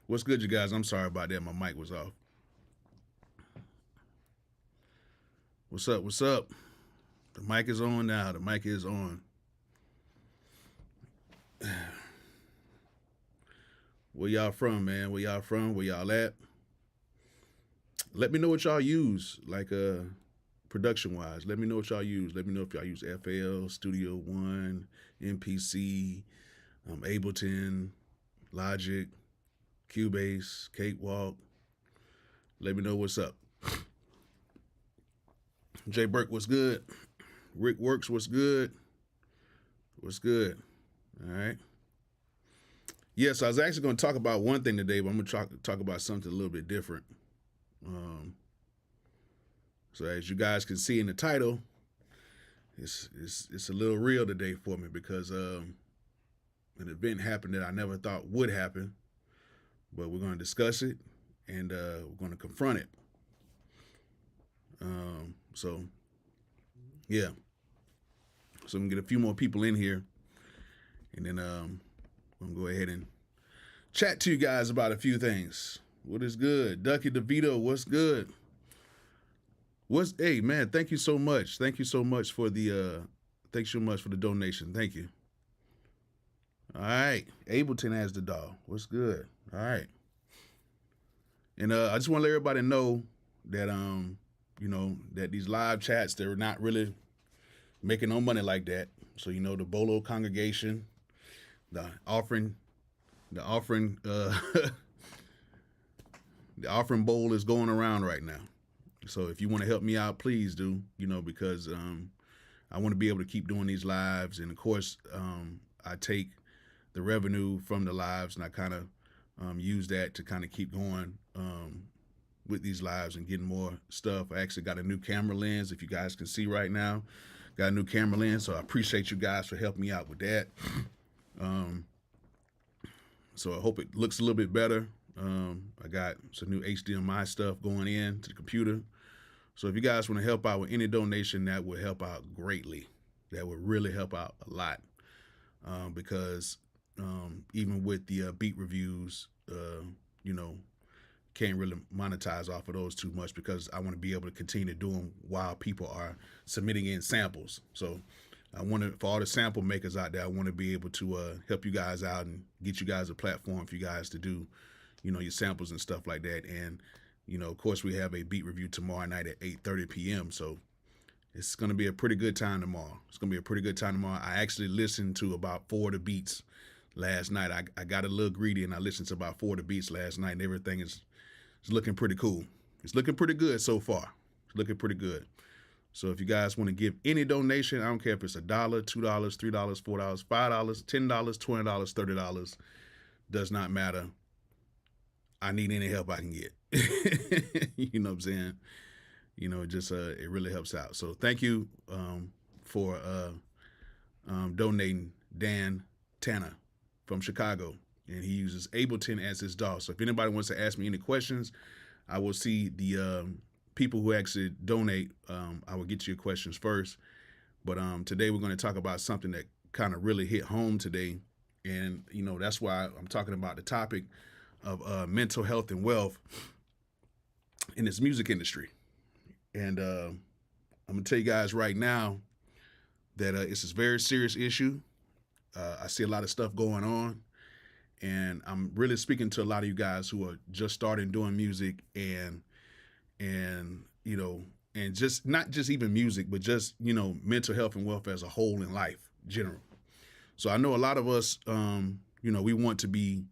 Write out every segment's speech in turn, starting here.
What's good, you guys? I'm sorry about that. My mic was off. What's up? What's up? The mic is on now. The mic is on. Where y'all from, man? Where y'all from? Where y'all at? Let me know what y'all use, like production wise. Let me know what y'all use. Let me know if y'all use FL, Studio One, MPC, Ableton, Logic, Cubase, Cakewalk. Let me know what's up. Jay Burke, what's good? Rick Works, what's good? What's good? All right. Yes, I was actually going to talk about one thing today, but I'm going to talk about something a little bit different. So as you guys can see in the title, it's a little real today for me because an event happened that I never thought would happen, but we're going to discuss it and we're going to confront it. So yeah, so I'm gonna get a few more people in here, and then I'm gonna go ahead and chat to you guys about a few things. What is good, Ducky DeVito? What's good? Hey man, thank you so much. Thank you so much for the donation. Thank you. All right, Ableton as the doll. What's good? All right, and I just want to let everybody know that that these live chats, they're not really making no money like that. So the Bolo congregation, the offering the offering bowl is going around right now. So if you want to help me out, please do, because I want to be able to keep doing these lives. And of course, I take the revenue from the lives and I kind of use that to kind of keep going with these lives and getting more stuff. I actually got a new camera lens, if you guys can see right now. Got a new camera lens, so I appreciate you guys for helping me out with that. So I hope it looks a little bit better. I got some new HDMI stuff going in to the computer. So if you guys want to help out with any donation, that would help out greatly. That would really help out a lot. Because even with the beat reviews, can't really monetize off of those too much because I want to be able to continue to do them while people are submitting in samples. So I want to, for all the sample makers out there, I want to be able to help you guys out and get you guys a platform for you guys to do, your samples and stuff like that. And, of course, we have a beat review tomorrow night at 8:30 p.m. So it's going to be a pretty good time tomorrow. I actually listened to about 4 of the beats last night. I got a little greedy and I listened to about 4 of the beats last night, and everything is looking pretty cool. It's looking pretty good so far. It's looking pretty good. So if you guys want to give any donation, I don't care if it's $1, $2, $3, $4, $5, $10, $20, $30, does not matter. I need any help I can get. You know what I'm saying? It really helps out. So thank you for donating Dan Tanner from Chicago. And he uses Ableton as his DAW. So if anybody wants to ask me any questions, I will see the people who actually donate. I will get your questions first. But today we're going to talk about something that kind of really hit home today. And, that's why I'm talking about the topic of mental health and wealth in this music industry. And I'm going to tell you guys right now that it's a very serious issue. I see a lot of stuff going on. And I'm really speaking to a lot of you guys who are just starting doing music and just not just even music, but just, mental health and wealth as a whole in life, general. So I know a lot of us, we want to be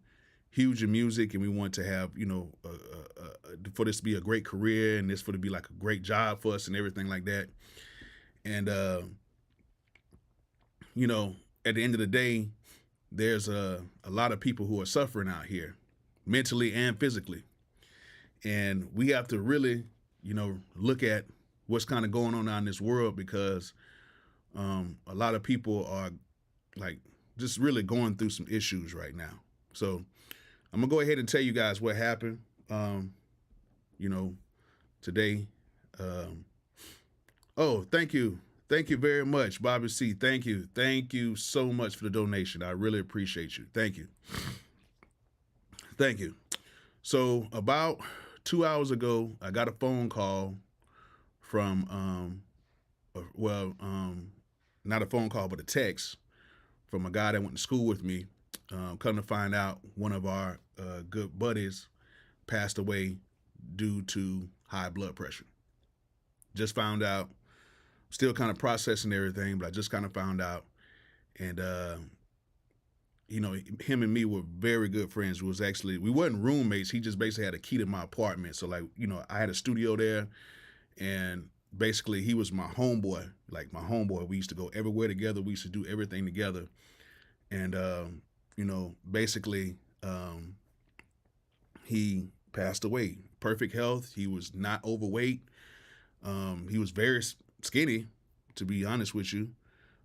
huge in music and we want to have, for this to be a great career and this for to be like a great job for us and everything like that. And, at the end of the day, there's a lot of people who are suffering out here, mentally and physically. And we have to really, look at what's kind of going on out in this world because a lot of people are like just really going through some issues right now. So I'm going to go ahead and tell you guys what happened, today. Oh, thank you. Thank you very much, Bobby C. Thank you. Thank you so much for the donation. I really appreciate you. Thank you. Thank you. So about 2 hours ago, I got a phone call from, not a phone call, but a text from a guy that went to school with me. Come to find out, one of our good buddies passed away due to high blood pressure. Just found out, still kind of processing everything, but I just kind of found out. And, him and me were very good friends. We wasn't roommates. He just basically had a key to my apartment. So like, I had a studio there, and basically he was my homeboy, like my homeboy. We used to go everywhere together. We used to do everything together. And, basically, he passed away. Perfect health. He was not overweight. He was very skinny, to be honest with you.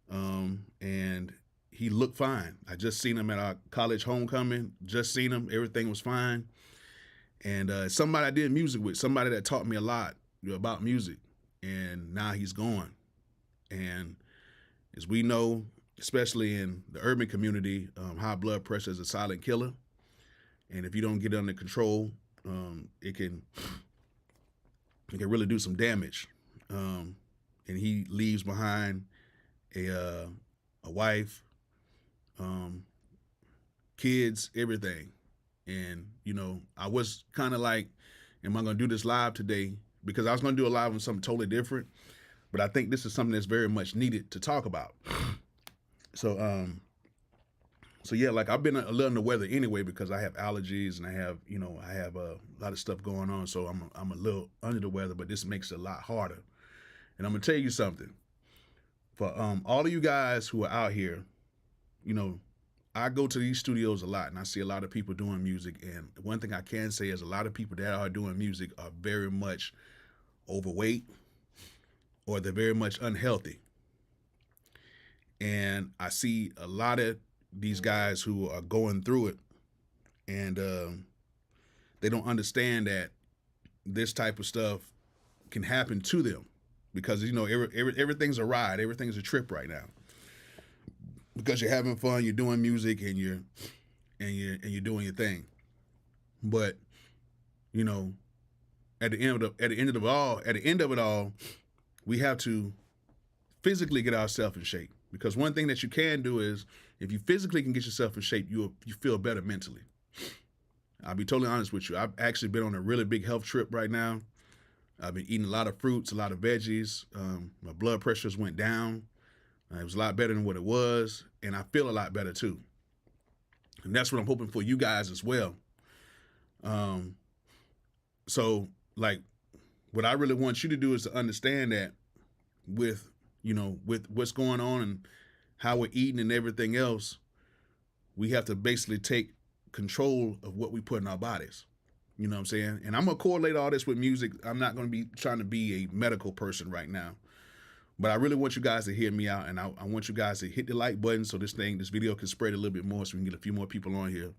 And he looked fine. I just seen him at our college homecoming. Just seen him. Everything was fine. And somebody I did music with, somebody that taught me a lot about music. And now he's gone. And as we know, especially in the urban community, high blood pressure is a silent killer. And if you don't get it under control, it can really do some damage. And he leaves behind a wife, kids, everything. And, I was kind of like, am I going to do this live today? Because I was going to do a live on something totally different. But I think this is something that's very much needed to talk about. So yeah, like I've been a little in the weather anyway because I have allergies and I have a lot of stuff going on. So I'm a little under the weather, but this makes it a lot harder. And I'm gonna tell you something. For all of you guys who are out here, I go to these studios a lot and I see a lot of people doing music. And one thing I can say is a lot of people that are doing music are very much overweight or they're very much unhealthy. And I see a lot of these guys who are going through it, and they don't understand that this type of stuff can happen to them because everything's a ride, everything's a trip right now. Because you're having fun, you're doing music, and you're doing your thing. But at the end of it all, we have to physically get ourselves in shape. Because one thing that you can do is, if you physically can get yourself in shape, you feel better mentally. I'll be totally honest with you. I've actually been on a really big health trip right now. I've been eating a lot of fruits, a lot of veggies. My blood pressures went down. It was a lot better than what it was, and I feel a lot better too. And that's what I'm hoping for you guys as well. So, like, what I really want you to do is to understand that with what's going on and how we're eating and everything else, we have to basically take control of what we put in our bodies. You know what I'm saying? And I'm going to correlate all this with music. I'm not going to be trying to be a medical person right now. But I really want you guys to hear me out, and I want you guys to hit the like button so this video can spread a little bit more so we can get a few more people on here.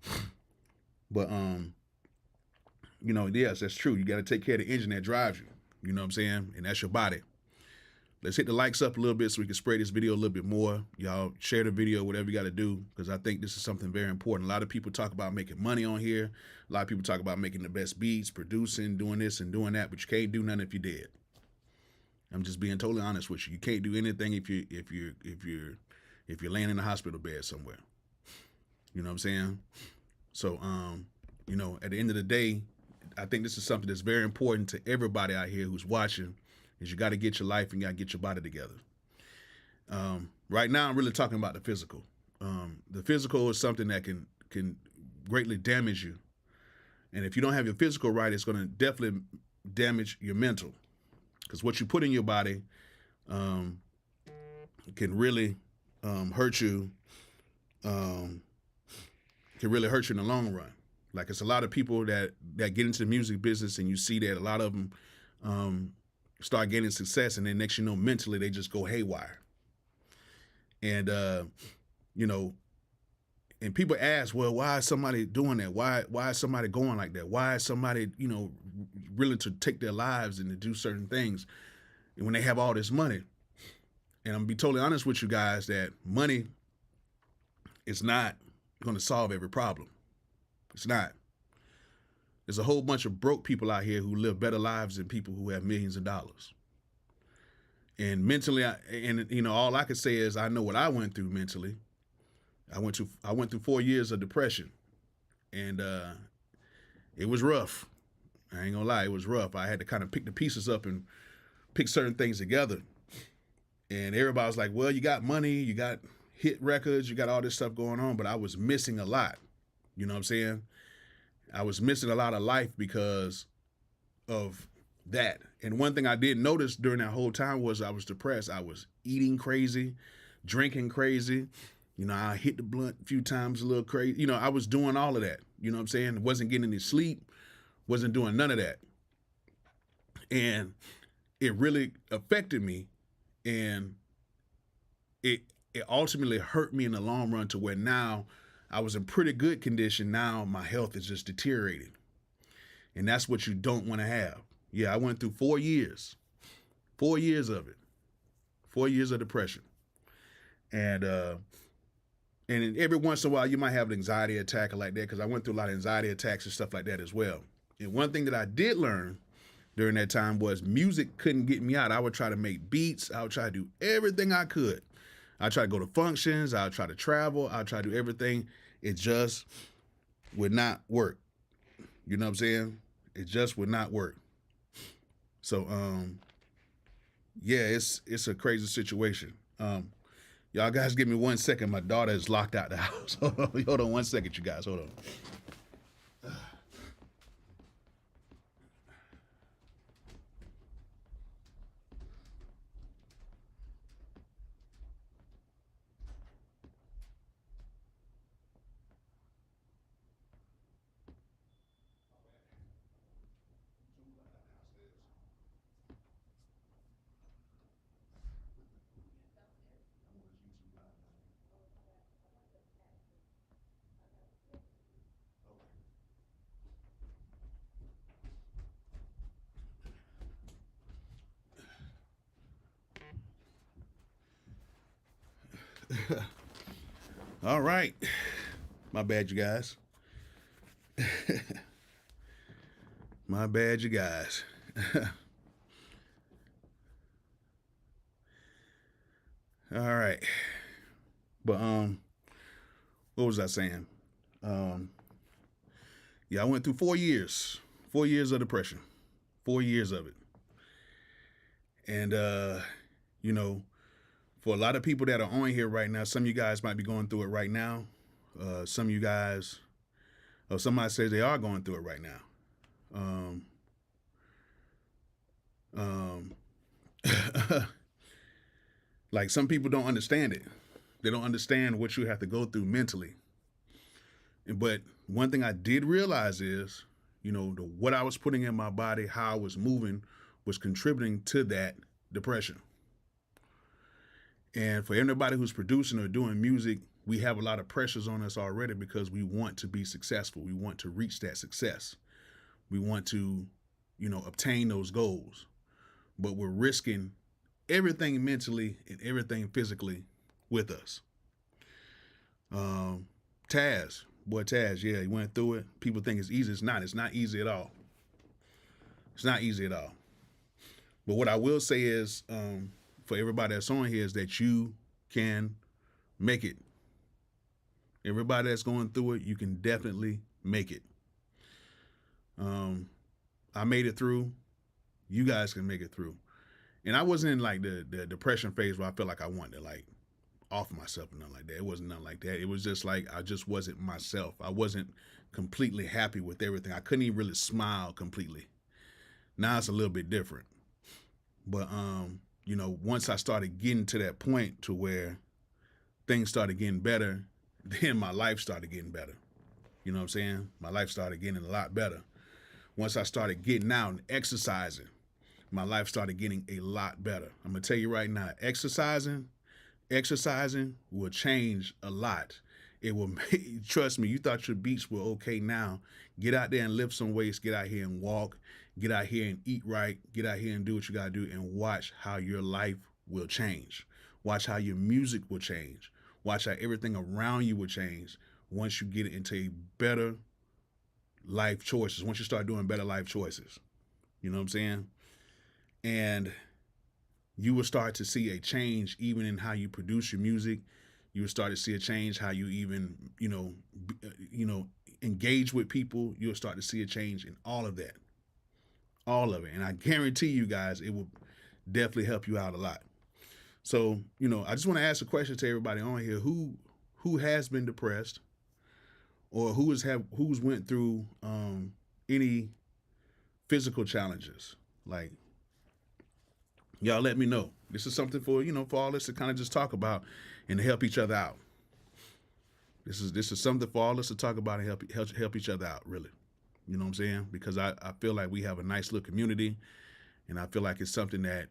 But, yes, that's true. You got to take care of the engine that drives you. You know what I'm saying? And that's your body. Let's hit the likes up a little bit so we can spread this video a little bit more. Y'all share the video, whatever you got to do, because I think this is something very important. A lot of people talk about making money on here. A lot of people talk about making the best beats, producing, doing this and doing that, but you can't do nothing if you're dead. I'm just being totally honest with you. You can't do anything if you're laying in a hospital bed somewhere. You know what I'm saying? So, at the end of the day, I think this is something that's very important to everybody out here who's watching. Is you got to get your life and you got to get your body together. Right now, I'm really talking about the physical. The physical is something that can greatly damage you. And if you don't have your physical right, it's going to definitely damage your mental. Because what you put in your body can really hurt you. Can really hurt you in the long run. Like, it's a lot of people that get into the music business, and you see that a lot of them start getting success, and then next mentally they just go haywire. And and people ask, well, why is somebody doing that? Why is somebody going like that? Why is somebody willing to take their lives and to do certain things when they have all this money? And I'm gonna be totally honest with you guys that money is not going to solve every problem. It's not. There's a whole bunch of broke people out here who live better lives than people who have millions of dollars. And mentally, all I could say is I know what I went through mentally. I went through 4 years of depression, and it was rough. I ain't gonna lie, it was rough. I had to kind of pick the pieces up and pick certain things together. And everybody was like, "Well, you got money, you got hit records, you got all this stuff going on," but I was missing a lot. You know what I'm saying? I was missing a lot of life because of that. And one thing I did notice during that whole time was I was depressed. I was eating crazy, drinking crazy. I hit the blunt a few times, a little crazy. I was doing all of that. You know what I'm saying? Wasn't getting any sleep, wasn't doing none of that. And it really affected me. And it ultimately hurt me in the long run to where now I was in pretty good condition. Now my health is just deteriorating. And that's what you don't want to have. Yeah, I went through 4 years. 4 years of it. 4 years of depression. And every once in a while, you might have an anxiety attack or like that, because I went through a lot of anxiety attacks and stuff like that as well. And one thing that I did learn during that time was music couldn't get me out. I would try to make beats. I would try to do everything I could. I try to go to functions. I would try to travel. I would try to do everything. It just would not work. You know what I'm saying? It just would not work. So, yeah, it's a crazy situation. Y'all guys give me 1 second. My daughter is locked out the house. Hold on 1 second, you guys. Hold on. All right. My bad, you guys. My bad, you guys. All right. But what was I saying? Yeah, I went through 4 years. 4 years of depression. 4 years of it. And for a lot of people that are on here right now, some of you guys might be going through it right now. Some of you guys, or somebody says they are going through it right now. Like, some people don't understand it. They don't understand what you have to go through mentally. But one thing I did realize is, what I was putting in my body, how I was moving, was contributing to that depression. And for everybody who's producing or doing music, we have a lot of pressures on us already because we want to be successful. We want to reach that success. We want to, obtain those goals. But we're risking everything mentally and everything physically with us. Taz, yeah, he went through it. People think it's easy. It's not. It's not easy at all. It's not easy at all. But what I will say is, for everybody that's on here, is that you can make it. Everybody that's going through it, you can definitely make it. I made it through. You guys can make it through. And I wasn't in like the depression phase where I felt like I wanted to like off myself and nothing like that. It wasn't nothing like that. It was just like I just wasn't myself. I wasn't completely happy with everything. I couldn't even really smile completely. Now it's a little bit different. But once I started getting to that point to where things started getting better, then my life started getting better. You know what I'm saying? My life started getting a lot better. Once I started getting out and exercising, my life started getting a lot better. I'm going to tell you right now, exercising will change a lot. It will make, trust me, you thought your beats were okay now. Get out there and lift some weights. Get out here and walk. Get out here and eat right. Get out here and do what you got to do, and watch how your life will change. Watch how your music will change. Watch how everything around you will change once you get into a better life choices, once you start doing better life choices, you know what I'm saying? And you will start to see a change even in how you produce your music. You will start to see a change how you even, engage with people. You'll start to see a change in all of that. All of it. And I guarantee you guys, it will definitely help you out a lot. So, I just want to ask a question to everybody on here. Who has been depressed, or who's went through any physical challenges? Like, y'all let me know. This is something for all us to kind of just talk about and help each other out. This is something for all us to talk about and help each other out, really. You know what I'm saying? Because I feel like we have a nice little community, and I feel like it's something that,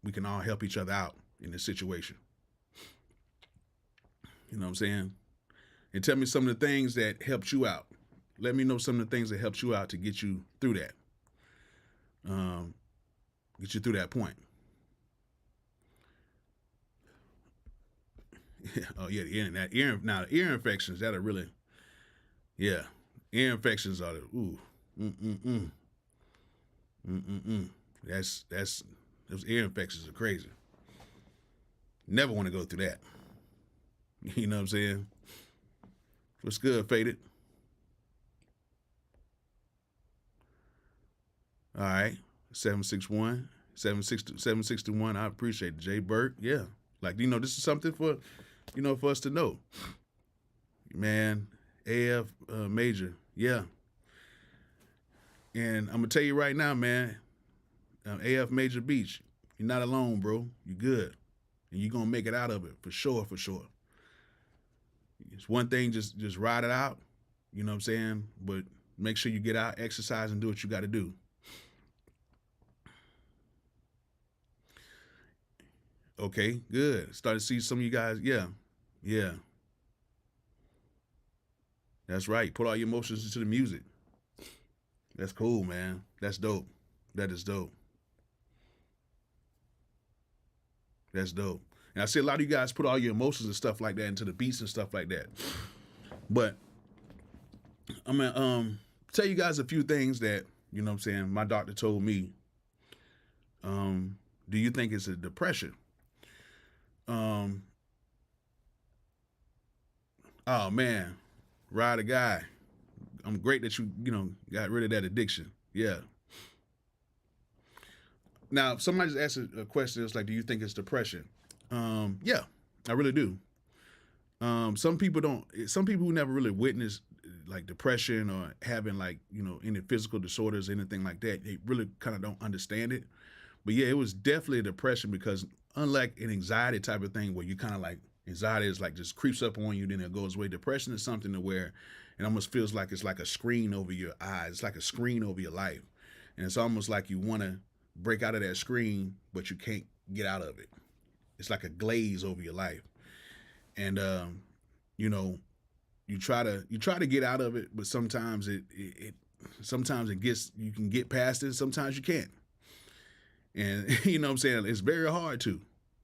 we can all help each other out in this situation. You know what I'm saying? And tell me some of the things that helped you out. Let me know some of the things that helped you out to get you through that. Get you through that point. Oh yeah, the ear infections that are really, yeah, ear infections are the That's those ear infections are crazy. Never want to go through that. You know what I'm saying? What's good, Faded? All right, 761. I appreciate it, Jay Burke. Yeah, like this is something for for us to know. Man, AF Major, yeah. And I'm gonna tell you right now, man, AF Major Beach, you're not alone, bro. You're good, and you're gonna make it out of it for sure, for sure. It's one thing, just ride it out, you know what I'm saying? But make sure you get out, exercise, and do what you got to do. Okay, good. Started to see some of you guys, yeah. That's right. Put all your emotions into the music. That's cool, man. That's dope. That is dope. That's dope. And I see a lot of you guys put all your emotions and stuff like that into the beats and stuff like that. But I'm gonna tell you guys a few things that, you know what I'm saying, my doctor told me. Do you think it's a depression? Oh man, Ride a guy. I'm great that you got rid of that addiction. Yeah. Now, if somebody just asked a question, it's like, do you think it's depression? Yeah, I really do. Some people who never really witnessed like depression or having like, any physical disorders, anything like that, they really kind of don't understand it. But yeah, it was definitely a depression because unlike an anxiety type of thing where you kind of like, anxiety is like just creeps up on you, then it goes away. Depression is something to where it almost feels like it's like a screen over your eyes. It's like a screen over your life. And it's almost like you want to break out of that screen, but you can't get out of it. It's like a glaze over your life. And, you try to get out of it, but sometimes sometimes you can get past it. Sometimes you can't. And you know what I'm saying? It's very hard to,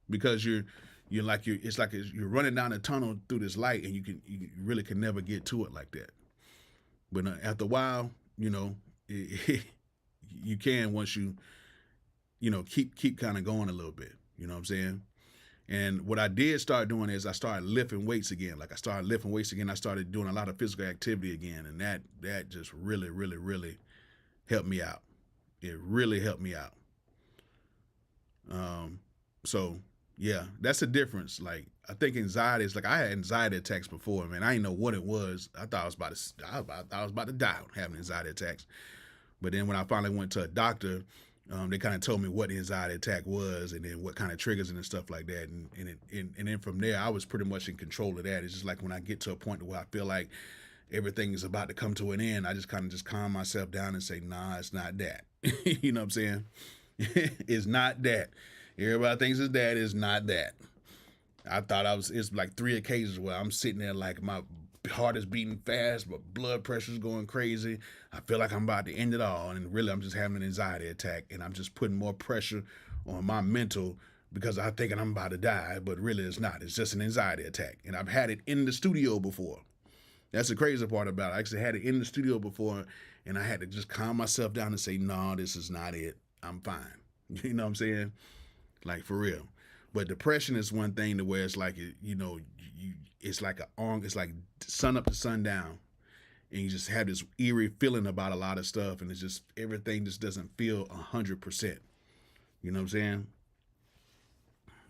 because you're running down a tunnel through this light, and you really can never get to it like that. But after a while, you can, once you keep kind of going a little bit. You know what I'm saying? And what I did start doing is I started lifting weights again. I started doing a lot of physical activity again, and that just really, really, really helped me out. It really helped me out. So yeah, that's the difference. Like, I think anxiety is like, I had anxiety attacks before, man. I didn't know what it was. I thought I was about to die having anxiety attacks. But then when I finally went to a doctor, they kind of told me what the anxiety attack was, and then what kind of triggers and stuff like that. And then from there, I was pretty much in control of that. It's just like when I get to a point where I feel like everything is about to come to an end, I just kind of just calm myself down and say, nah, it's not that. You know what I'm saying? It's not that. Everybody thinks it's that. It's not that. I thought it's like 3 occasions where I'm sitting there like my heart is beating fast, but blood pressure's going crazy. I feel like I'm about to end it all, and really I'm just having an anxiety attack, and I'm just putting more pressure on my mental because I'm thinking I'm about to die, but really it's not. It's just an anxiety attack, and I've had it in the studio before. That's the crazy part about it. I actually had it in the studio before, and I had to just calm myself down and say, no, this is not it. I'm fine. You know what I'm saying? Like, for real. But depression is one thing to where it's like, it's like it's like sun up to sundown. And you just have this eerie feeling about a lot of stuff. And it's just, everything just doesn't feel 100%. You know what I'm saying?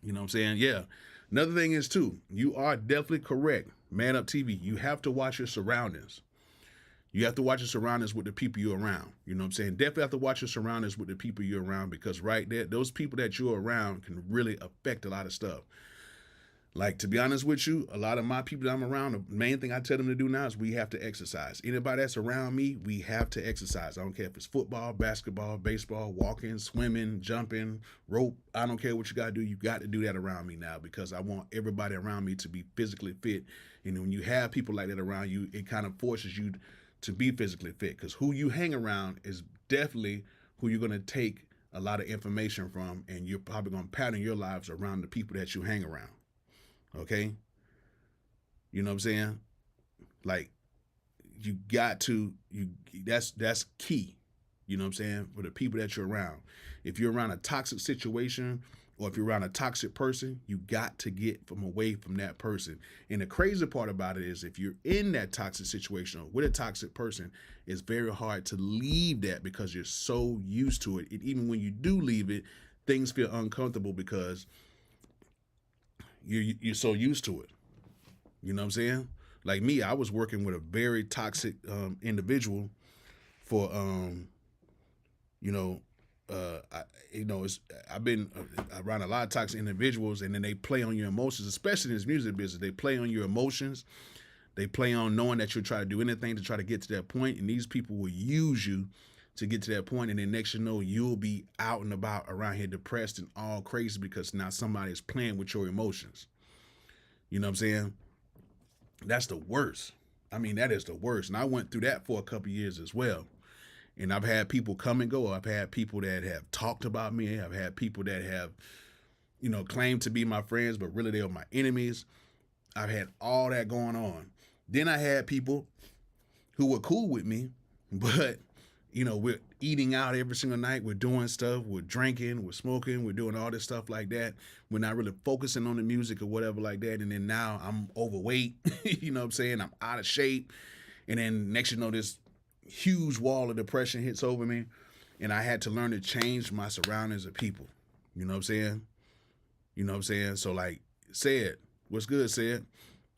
You know what I'm saying? Yeah. Another thing is, too, you are definitely correct. Man Up TV, you have to watch your surroundings. You have to watch your surroundings with the people you're around. You know what I'm saying? Definitely have to watch your surroundings with the people you're around, because right there, those people that you're around can really affect a lot of stuff. Like, to be honest with you, a lot of my people that I'm around, the main thing I tell them to do now is we have to exercise. Anybody that's around me, we have to exercise. I don't care if it's football, basketball, baseball, walking, swimming, jumping, rope. I don't care what you got to do. You got to do that around me now, because I want everybody around me to be physically fit. And when you have people like that around you, it kind of forces you to be physically fit, because who you hang around is definitely who you're going to take a lot of information from, and you're probably going to pattern your lives around the people that you hang around. Okay? You know what I'm saying? Like, you got to, that's key. You know what I'm saying? For the people that you're around. If you're around a toxic situation, or if you're around a toxic person, you got to get away from that person. And the crazy part about it is, if you're in that toxic situation or with a toxic person, it's very hard to leave that, because you're so used to it. And even when you do leave it, things feel uncomfortable because you're so used to it. You know what I'm saying? Like me, I was working with a very toxic individual for I've been around a lot of toxic individuals, and then they play on your emotions, especially in this music business. They play on your emotions. They play on knowing that you'll try to do anything to try to get to that point, and these people will use you to get to that point, and then next you know, you'll be out and about around here depressed and all crazy, because now somebody is playing with your emotions. You know what I'm saying? That's the worst. I mean, that is the worst. And I went through that for a couple of years as well. And I've had people come and go. I've had people that have talked about me. I've had people that have, claimed to be my friends, but really they were my enemies. I've had all that going on. Then I had people who were cool with me, but, we're eating out every single night. We're doing stuff. We're drinking. We're smoking. We're doing all this stuff like that. We're not really focusing on the music or whatever like that. And then now I'm overweight. You know what I'm saying? I'm out of shape. And then next you know, this huge wall of depression hits over me, and I had to learn to change my surroundings of people. You know what I'm saying? You know what I'm saying? So, like, said, what's good, said?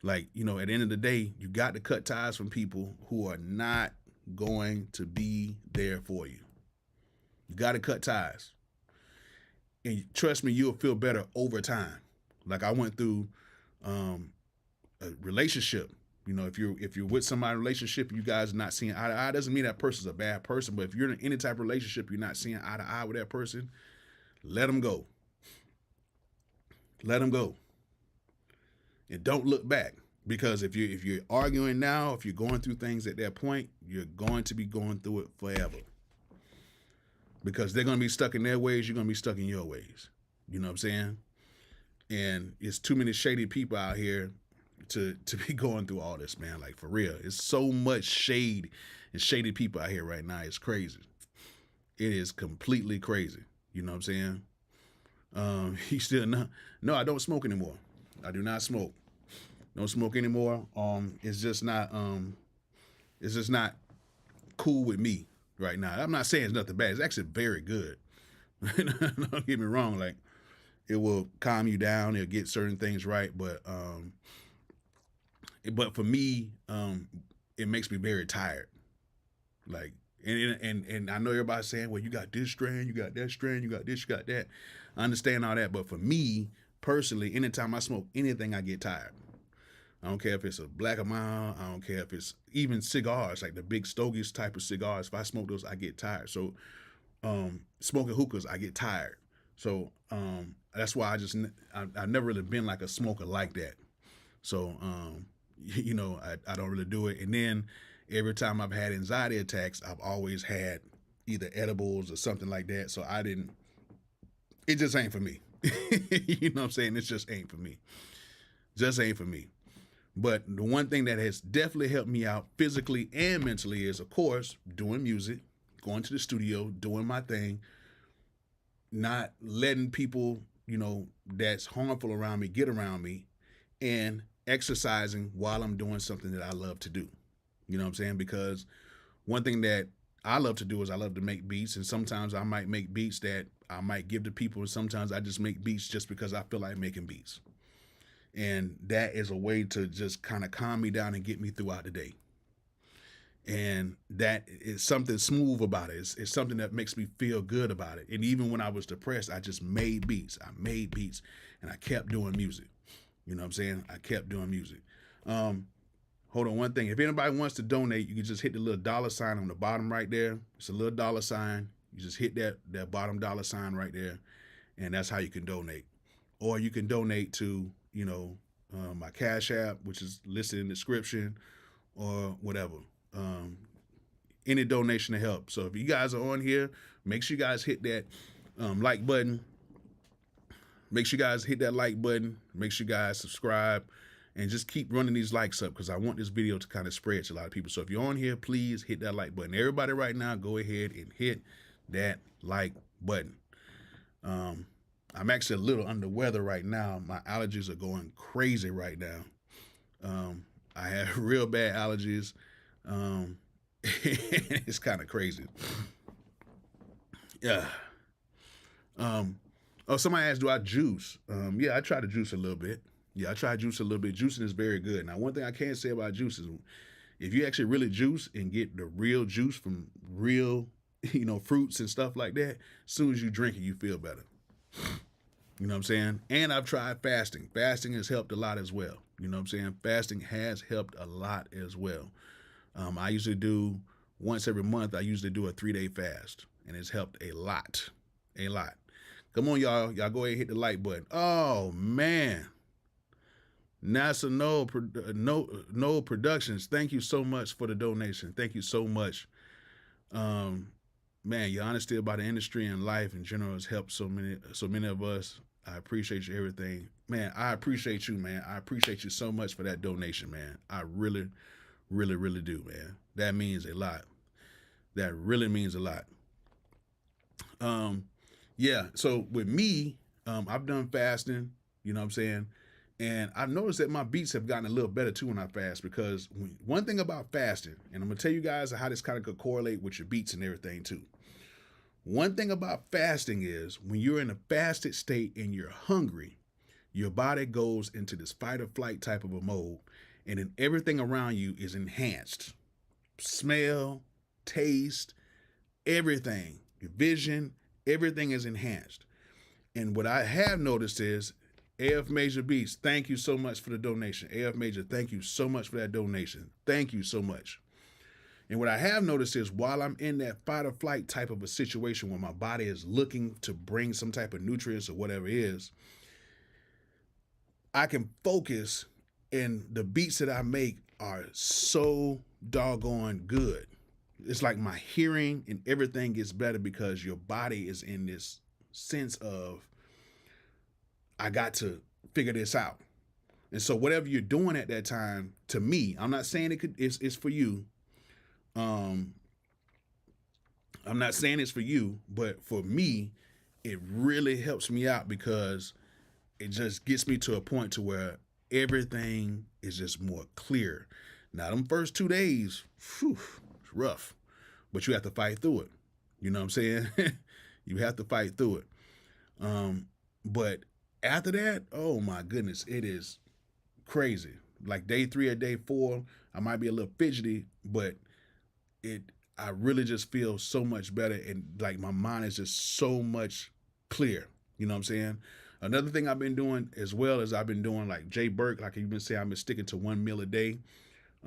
Like, at the end of the day, you got to cut ties from people who are not going to be there for you. You got to cut ties. And trust me, you'll feel better over time. Like, I went through a relationship. If you're with somebody in a relationship, you guys are not seeing eye to eye, doesn't mean that person's a bad person. But if you're in any type of relationship, you're not seeing eye to eye with that person, let them go. Let them go. And don't look back. Because if you're arguing now, if you're going through things at that point, you're going to be going through it forever. Because they're going to be stuck in their ways, you're going to be stuck in your ways. You know what I'm saying? And it's too many shady people out here to be going through all this, man. Like, for real. It's so much shade and shady people out here right now. It's crazy. It is completely crazy. You know what I'm saying? He still not. No, I don't smoke anymore. I do not smoke. Don't smoke anymore. It's just not cool with me right now. I'm not saying it's nothing bad. It's actually very good. Don't get me wrong. Like, it will calm you down. It'll get certain things right. But for me, it makes me very tired. Like, and I know everybody's saying, well, you got this strand, you got that strand, you got this, you got that. I understand all that. But for me, personally, anytime I smoke anything, I get tired. I don't care if it's a Black & Mild. I don't care if it's even cigars, like the big stogies type of cigars. If I smoke those, I get tired. So smoking hookahs, I get tired. So that's why I've never really been like a smoker like that. So, I don't really do it. And then every time I've had anxiety attacks, I've always had either edibles or something like that. So it just ain't for me. You know what I'm saying? It just ain't for me. Just ain't for me. But the one thing that has definitely helped me out physically and mentally is, of course, doing music, going to the studio, doing my thing, not letting people, that's harmful around me get around me, and exercising while I'm doing something that I love to do. You know what I'm saying? Because one thing that I love to do is I love to make beats, and sometimes I might make beats that I might give to people, and sometimes I just make beats just because I feel like making beats. And that is a way to just kind of calm me down and get me throughout the day. And that is something smooth about it. It's something that makes me feel good about it. And even when I was depressed, I just made beats. I made beats, and I kept doing music. You know what I'm saying? I kept doing music. Hold on one thing. If anybody wants to donate, you can just hit the little dollar sign on the bottom right there. It's a little dollar sign. You just hit that bottom dollar sign right there, and that's how you can donate. Or you can donate to, my Cash App, which is listed in the description, or whatever. Any donation to help. So if you guys are on here, make sure you guys hit that like button. Make sure you guys hit that like button. Make sure you guys subscribe. And just keep running these likes up, because I want this video to kind of spread to a lot of people. So if you're on here, please hit that like button. Everybody right now, go ahead and hit that like button. I'm actually a little under weather right now. My allergies are going crazy right now. I have real bad allergies. It's kind of crazy. Yeah. Somebody asked, do I juice? Yeah, I try to juice a little bit. Yeah, I try juice a little bit. Juicing is very good. Now, one thing I can say about juice is if you actually really juice and get the real juice from real, fruits and stuff like that, as soon as you drink it, you feel better. You know what I'm saying? And I've tried fasting. Fasting has helped a lot as well. You know what I'm saying? Fasting has helped a lot as well. I usually do, once every month, I usually do a 3-day fast. And it's helped a lot. A lot. Come on, y'all. Y'all go ahead and hit the like button. Oh, man. NASA No Productions, thank you so much for the donation. Thank you so much. Man, your honesty about the industry and life in general has helped so many of us. I appreciate you, everything. Man, I appreciate you, man. I appreciate you so much for that donation, man. I really, really, really do, man. That means a lot. That really means a lot. Yeah, so with me, I've done fasting, you know what I'm saying? And I've noticed that my beats have gotten a little better too when I fast, because one thing about fasting, and I'm gonna tell you guys how this kind of could correlate with your beats and everything too. One thing about fasting is when you're in a fasted state and you're hungry, your body goes into this fight or flight type of a mode, and then everything around you is enhanced. Smell, taste, everything, your vision, everything is enhanced. And what I have noticed is AF Major Beats, thank you so much for the donation. AF Major, thank you so much for that donation. Thank you so much. And what I have noticed is while I'm in that fight or flight type of a situation where my body is looking to bring some type of nutrients or whatever it is, I can focus, and the beats that I make are so doggone good. It's like my hearing and everything gets better because your body is in this sense of, I got to figure this out. And so whatever you're doing at that time, to me, I'm not saying it's for you. I'm not saying it's for you, but for me, it really helps me out because it just gets me to a point to where everything is just more clear. Now, them first 2 days, it's rough, but you have to fight through it. You know what I'm saying? You have to fight through it. But after that, oh my goodness, it is crazy. Like day 3 or day 4, I might be a little fidgety, but I really just feel so much better, and like my mind is just so much clear. You know what I'm saying? Another thing I've been doing as well is I've been doing like Jay Burke, like you've been saying, I've been sticking to 1 meal a day.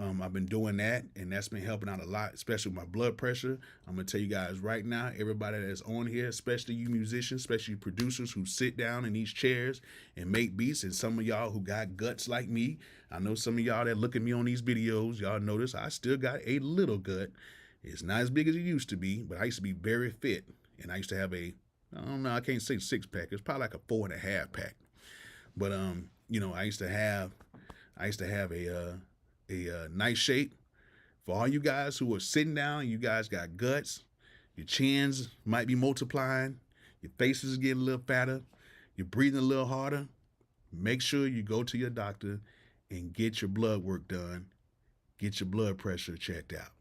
I've been doing that, and that's been helping out a lot, especially with my blood pressure. I'm gonna tell you guys right now, everybody that's on here, especially you musicians, especially you producers who sit down in these chairs and make beats, and some of y'all who got guts like me. I know some of y'all that look at me on these videos, y'all notice I still got a little gut. It's not as big as it used to be, but I used to be very fit, and I used to have I don't know, I can't say 6-pack. It's probably like a 4.5 pack. But I I used to have a nice shape. For all you guys who are sitting down, you guys got guts. Your chins might be multiplying. Your faces is getting a little fatter. You're breathing a little harder. Make sure you go to your doctor and get your blood work done. Get your blood pressure checked out.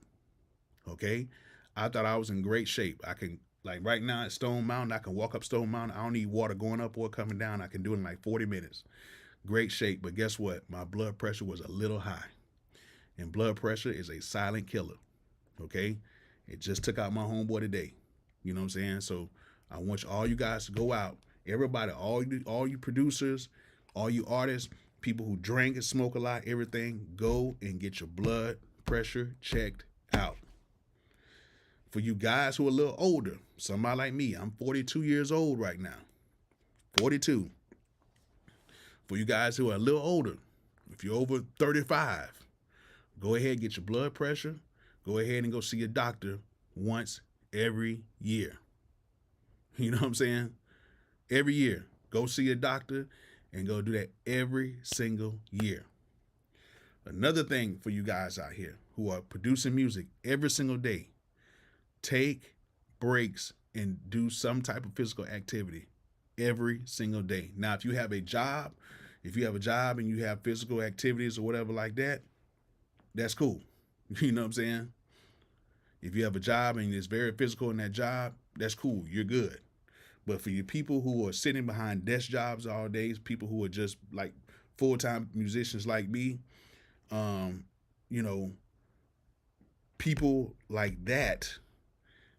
Okay? I thought I was in great shape. I can, like right now at Stone Mountain, I can walk up Stone Mountain. I don't need water going up or coming down. I can do it in like 40 minutes. Great shape. But guess what? My blood pressure was a little high. And blood pressure is a silent killer. Okay? It just took out my homeboy today. You know what I'm saying? So I want all you guys to go out. Everybody, all you producers, all you artists, people who drink and smoke a lot, everything, go and get your blood pressure checked out. For you guys who are a little older, somebody like me, I'm 42 years old right now. 42. For you guys who are a little older, if you're over 35, go ahead and get your blood pressure. Go ahead and go see a doctor once every year. You know what I'm saying? Every year. Go see a doctor and go do that every single year. Another thing for you guys out here who are producing music every single day, take breaks and do some type of physical activity every single day. Now, if you have a job and you have physical activities or whatever like that, that's cool. You know what I'm saying? If you have a job and it's very physical in that job, that's cool. You're good. But for you people who are sitting behind desk jobs all day, people who are just like full-time musicians like me, you know, people like that,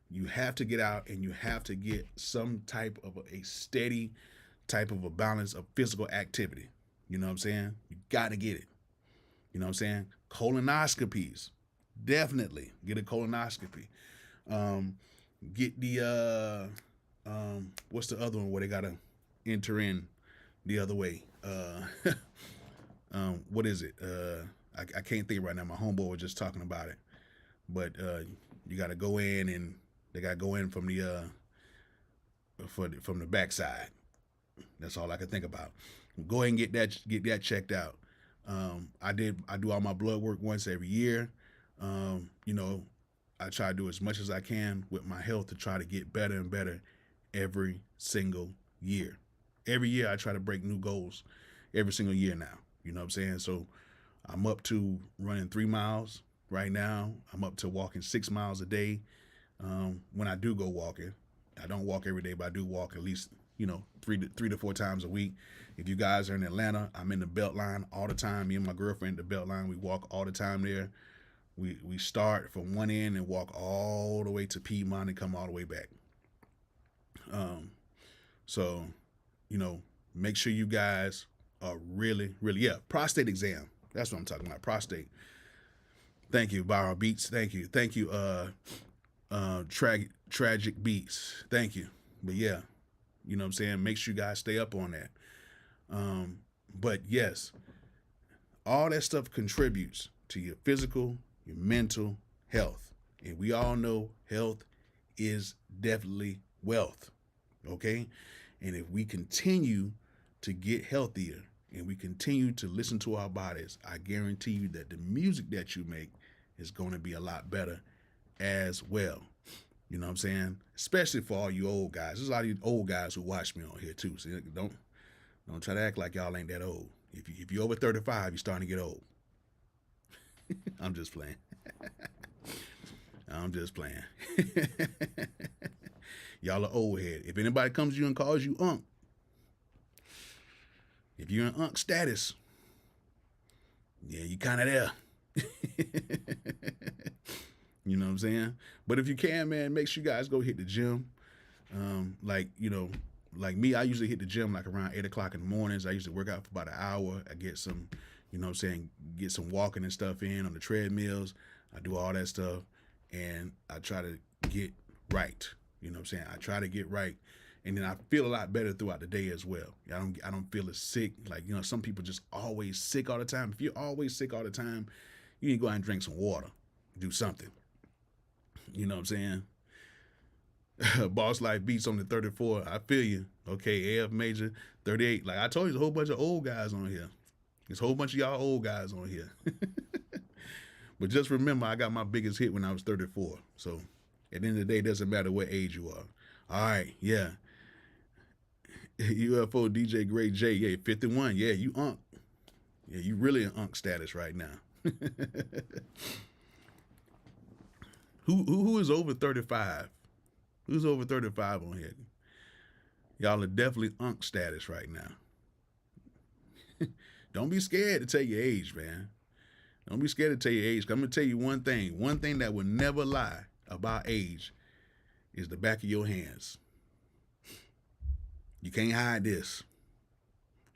you have to get out and you have to get some type of a steady type of a balance of physical activity. You know what I'm saying? You got to get it. You know what I'm saying? Colonoscopies. Definitely get a colonoscopy. Get the, what's the other one where they got to enter in the other way? What is it? I can't think right now. My homeboy was just talking about it. But you got to go in and they got to go in from the from the backside. That's all I can think about. Go ahead and get that checked out. I do all my blood work once every year. You know, I try to do as much as I can with my health to try to get better and better every single year. Every year I try to break new goals every single year now. You know what I'm saying? So I'm up to running 3 miles right now. I'm up to walking 6 miles a day. When I do go walking, I don't walk every day, but I do walk at least, you know, three to four times a week. If you guys are in Atlanta, I'm in the Beltline all the time. Me and my girlfriend in the Beltline, we walk all the time there. We start from one end and walk all the way to Piedmont and come all the way back. So, you know, make sure you guys are really, prostate exam. That's what I'm talking about, prostate. Thank you, Viral Beats. Thank you, Tragic Beats. Thank you. But yeah, you know what I'm saying? Make sure you guys stay up on that. But yes, all that stuff contributes to your physical, your mental health. And we all know health is definitely wealth. Okay? And if we continue to get healthier and we continue to listen to our bodies, I guarantee you that the music that you make is going to be a lot better as well. You know what I'm saying? Especially for all you old guys. There's a lot of you old guys who watch me on here too. So don't try to act like y'all ain't that old. If you're over 35, you're starting to get old. I'm just playing. I'm just playing. Y'all are old head. If anybody comes to you and calls you unk, if you're in unk status, yeah, you kind of there. You know what I'm saying? But if you can, man, make sure you guys go hit the gym. Like me, I usually hit the gym like around 8 o'clock in the mornings. I usually work out for about an hour. I get some, you know what I'm saying, get some walking and stuff in on the treadmills. I do all that stuff. And I try to get right. You know what I'm saying? I try to get right. And then I feel a lot better throughout the day as well. I don't feel as sick. Like, you know, some people just always sick all the time. If you're always sick all the time, you need to go out and drink some water. Do something. You know what I'm saying? Boss Life Beats on the 34. I feel you. Okay, AF Major 38. Like I told you, there's a whole bunch of old guys on here. There's a whole bunch of y'all old guys on here. But just remember, I got my biggest hit when I was 34. So at the end of the day, it doesn't matter what age you are. All right, yeah. UFO DJ Great J, yeah, 51. Yeah, you unk. Yeah, you really in unk status right now. Who is over 35? Who's over 35 on here? Y'all are definitely unk status right now. Don't be scared to tell your age, man. Don't be scared to tell your age. 'Cause I'm going to tell you one thing. One thing that will never lie about age is the back of your hands. You can't hide this.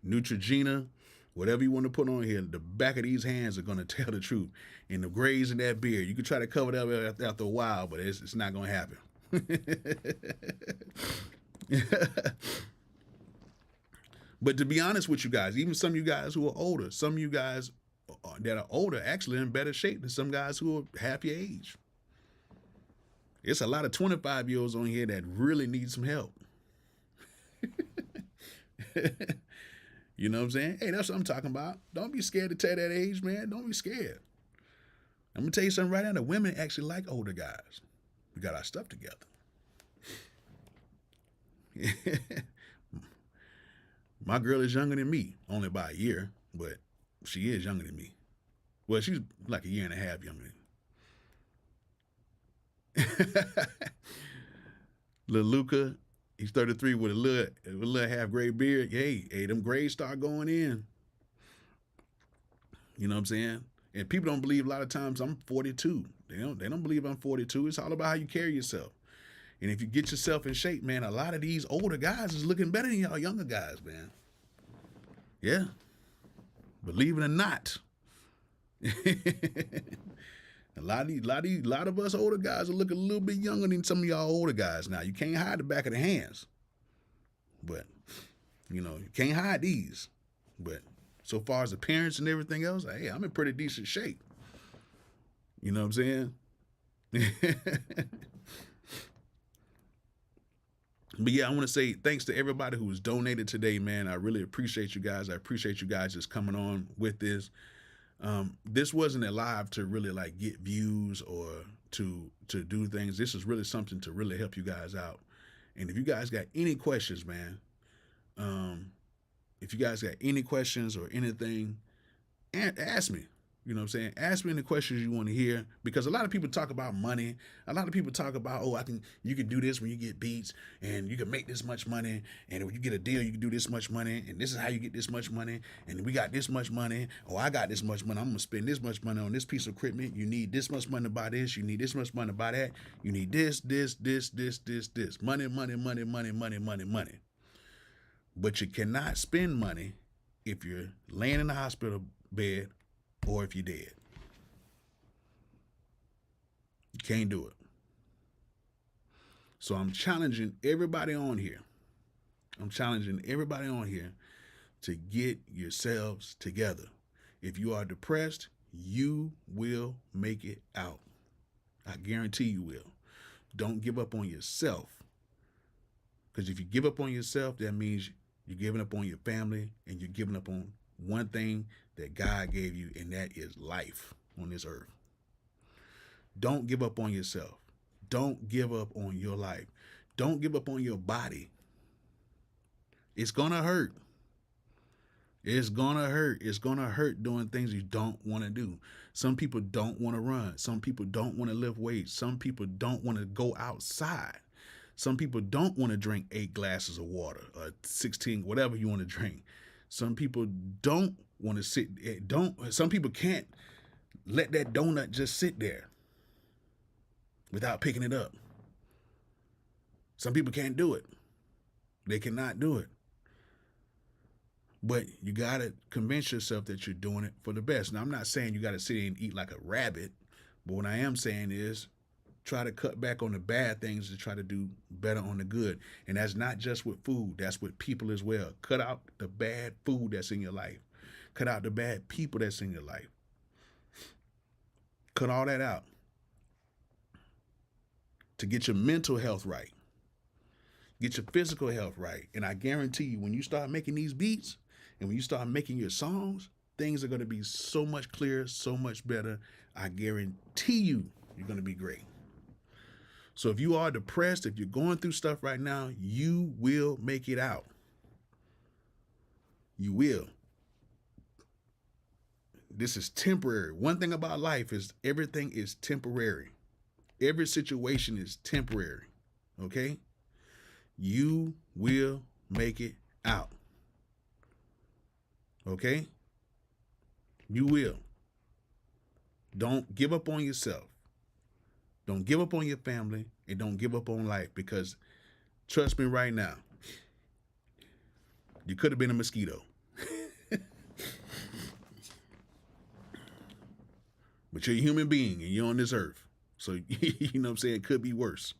Neutrogena, whatever you want to put on here, the back of these hands are going to tell the truth. And the grays in that beard, you can try to cover that up after a while, but it's not going to happen. But to be honest with you guys, even some of you guys who are older, some of you guys that are older actually in better shape than some guys who are half your age. It's a lot of 25-year-olds on here that really need some help. You know what I'm saying? Hey, that's what I'm talking about. Don't be scared to tell that age, man. Don't be scared. I'm going to tell you something right now. The women actually like older guys. We got our stuff together. My girl is younger than me, only by a year, but she is younger than me. Well, she's like a year and a half younger than me. Little Luca, he's 33 with a little half gray beard. Hey, them grays start going in. You know what I'm saying? And people don't believe a lot of times I'm 42. They don't believe I'm 42. It's all about how you carry yourself. And if you get yourself in shape, man, a lot of these older guys is looking better than y'all younger guys, man. Yeah. Believe it or not. A lot of us older guys are looking a little bit younger than some of y'all older guys now. You can't hide the back of the hands. But, you can't hide these. But so far as appearance and everything else, hey, I'm in pretty decent shape. You know what I'm saying? But yeah, I want to say thanks to everybody who's donated today, man. I really appreciate you guys. I appreciate you guys just coming on with this. This wasn't a live to really like get views or to do things. This is really something to really help you guys out. And if you guys got any questions, man, if you guys got any questions or anything, ask me. You know what I'm saying? Ask me any questions you want to hear, because a lot of people talk about money. A lot of people talk about, you can do this when you get beats, and you can make this much money, and when you get a deal, you can do this much money, and this is how you get this much money, and we got this much money, or I got this much money, I'm going to spend this much money on this piece of equipment. You need this much money to buy this. You need this much money to buy that. You need this. Money. But you cannot spend money if you're laying in the hospital bed or if you're dead. You can't do it. So I'm challenging everybody on here. To get yourselves together. If you are depressed, you will make it out. I guarantee you will. Don't give up on yourself. Because if you give up on yourself, that means you're giving up on your family, and you're giving up on one thing that God gave you, and that is life on this earth. Don't give up on yourself. Don't give up on your life. Don't give up on your body. It's gonna hurt. It's gonna hurt. It's gonna hurt doing things you don't want to do. Some people don't want to run. Some people don't want to lift weights. Some people don't want to go outside. Some people don't want to drink 8 glasses of water or 16, whatever you want to drink. Some people don't want to some people can't let that donut just sit there without picking it up. Some people can't do it. They cannot do it. But you got to convince yourself that you're doing it for the best. Now, I'm not saying you got to sit here and eat like a rabbit, but what I am saying is try to cut back on the bad things to try to do better on the good. And that's not just with food. That's with people as well. Cut out the bad food that's in your life. Cut out the bad people that's in your life. Cut all that out to get your mental health right. Get your physical health right. And I guarantee you, when you start making these beats and when you start making your songs, things are going to be so much clearer, so much better. I guarantee you, you're going to be great. So if you are depressed, if you're going through stuff right now, you will make it out. You will. This is temporary. One thing about life is everything is temporary. Every situation is temporary. Okay? You will make it out. Okay? You will. Don't give up on yourself. Don't give up on your family, and don't give up on life, because trust me right now, you could have been a mosquito. But you're a human being and you're on this earth. So, you know what I'm saying? It could be worse.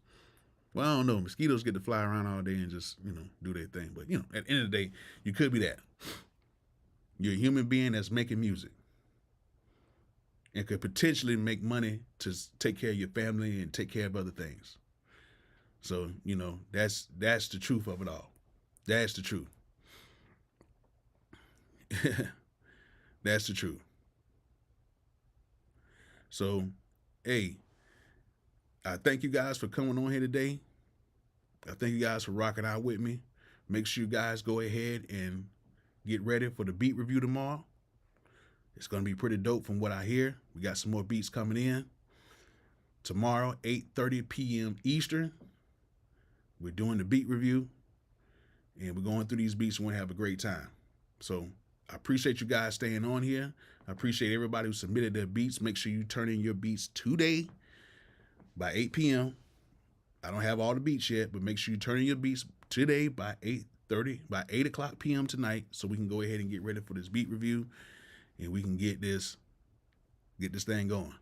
Well, I don't know. Mosquitoes get to fly around all day and just, do their thing. But, at the end of the day, you could be that. You're a human being that's making music and could potentially make money to take care of your family and take care of other things. So, that's the truth of it all. That's the truth. That's the truth. So, hey, I thank you guys for coming on here today. I thank you guys for rocking out with me. Make sure you guys go ahead and get ready for the beat review tomorrow. It's going to be pretty dope from what I hear. We got some more beats coming in. Tomorrow, 8:30 p.m. Eastern, we're doing the beat review. And we're going through these beats and we're going to have a great time. So I appreciate you guys staying on here. I appreciate everybody who submitted their beats. Make sure you turn in your beats today by 8 p.m. I don't have all the beats yet, but make sure you turn in your beats today by 8:30, by 8 o'clock p.m. tonight, so we can go ahead and get ready for this beat review and we can get this thing going.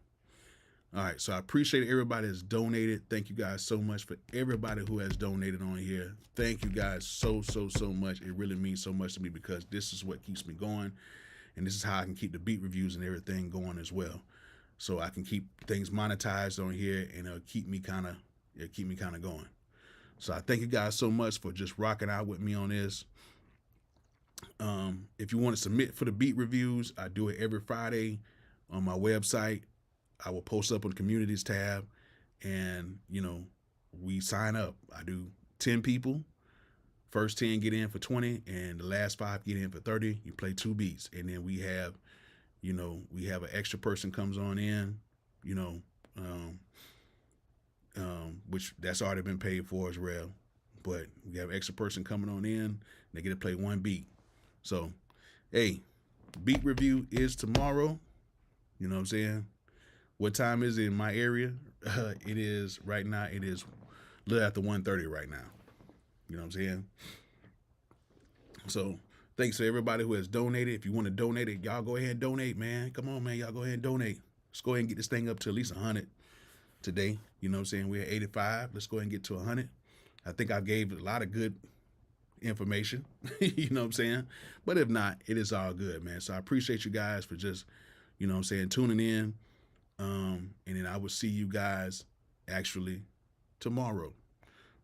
All right, so I appreciate everybody that's donated. Thank you guys so much for everybody who has donated on here. Thank you guys so much. It really means so much to me, because this is what keeps me going, and this is how I can keep the beat reviews and everything going as well. So I can keep things monetized on here, and it'll keep me kind of going. So I thank you guys so much for just rocking out with me on this. If you want to submit for the beat reviews, I do it every Friday on my website. I will post up on the communities tab, and we sign up. I do 10 people. First 10 get in for 20, and the last 5 get in for 30. You play 2 beats, and then we have an extra person comes on in, which that's already been paid for as well. But we have an extra person coming on in, and they get to play 1 beat. So, hey, beat review is tomorrow. You know what I'm saying? What time is it in my area? It is right now. It is a little after 1:30 right now. You know what I'm saying? So thanks to everybody who has donated. If you want to donate it, y'all go ahead and donate, man. Come on, man. Y'all go ahead and donate. Let's go ahead and get this thing up to at least 100 today. You know what I'm saying? We're at 85. Let's go ahead and get to 100. I think I gave a lot of good information. You know what I'm saying? But if not, it is all good, man. So I appreciate you guys for just, tuning in. And then I will see you guys actually tomorrow.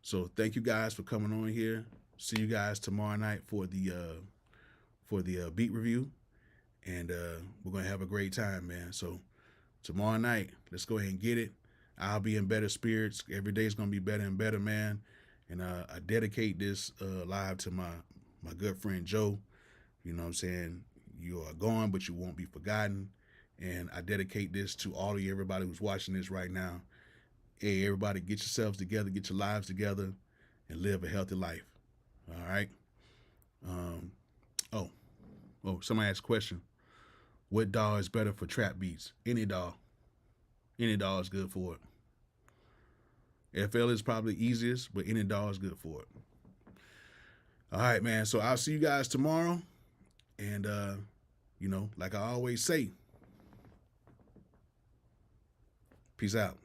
So thank you guys for coming on here. See you guys tomorrow night for the beat review, and we're gonna have a great time, man. So tomorrow night, let's go ahead and get it. I'll be in better spirits. Every day is gonna be better and better, man. And I dedicate this live to my good friend Joe. You know what I'm saying? You are gone, but you won't be forgotten. And I dedicate this to all of you, everybody who's watching this right now. Hey, everybody, get yourselves together, get your lives together, and live a healthy life. All right? Somebody asked a question. What DAW is better for trap beats? Any DAW. Any DAW is good for it. FL is probably easiest, but any DAW is good for it. All right, man. So I'll see you guys tomorrow. And, like I always say, peace out.